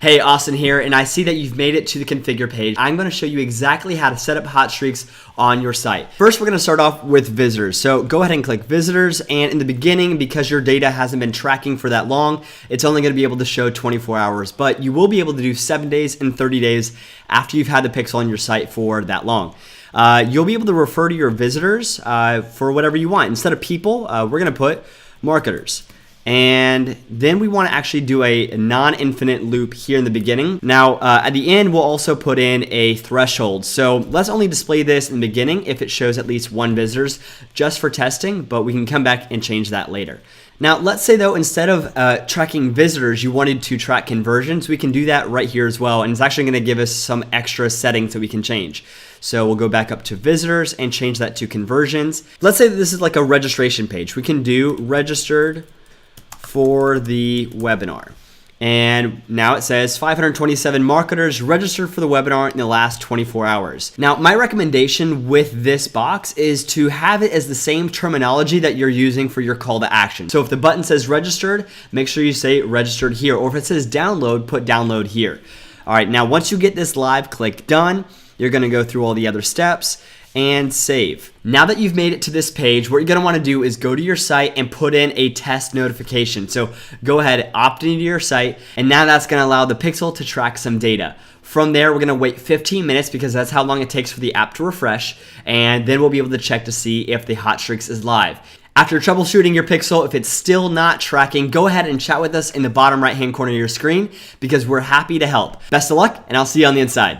Hey, Austin here, and I see that you've made it to the configure page. I'm going to show you exactly how to set up hot streaks on your site. First, we're going to start off with visitors. So go ahead and click visitors, and in the beginning, because your data hasn't been tracking for that long, it's only going to be able to show 24 hours, but you will be able to do 7 days and 30 days after you've had the pixel on your site for that long. You'll be able to refer to your visitors for whatever you want. Instead of people, we're going to put marketers. And then we want to actually do a non-infinite loop here in the beginning. Now, at the end, we'll also put in a threshold. So let's only display this in the beginning if it shows at least 1 visitors just for testing, but we can come back and change that later. Now, let's say though, instead of tracking visitors, you wanted to track conversions, we can do that right here as well. And it's actually going to give us some extra settings that we can change. So we'll go back up to visitors and change that to conversions. Let's say that this is like a registration page. We can do registered for the webinar. And now it says 527 marketers registered for the webinar in the last 24 hours. Now, my recommendation with this box is to have it as the same terminology that you're using for your call to action. So if the button says registered, make sure you say registered here. Or if it says download, put download here. All right, now once you get this live, click done. You're gonna go through all the other steps and save. Now that you've made it to this page, what you're gonna wanna do is go to your site and put in a test notification. So go ahead, opt into your site, and now that's gonna allow the pixel to track some data. From there, we're gonna wait 15 minutes because that's how long it takes for the app to refresh, and then we'll be able to check to see if the hot streaks is live. After troubleshooting your pixel, if it's still not tracking, go ahead and chat with us in the bottom right-hand corner of your screen because we're happy to help. Best of luck, and I'll see you on the inside.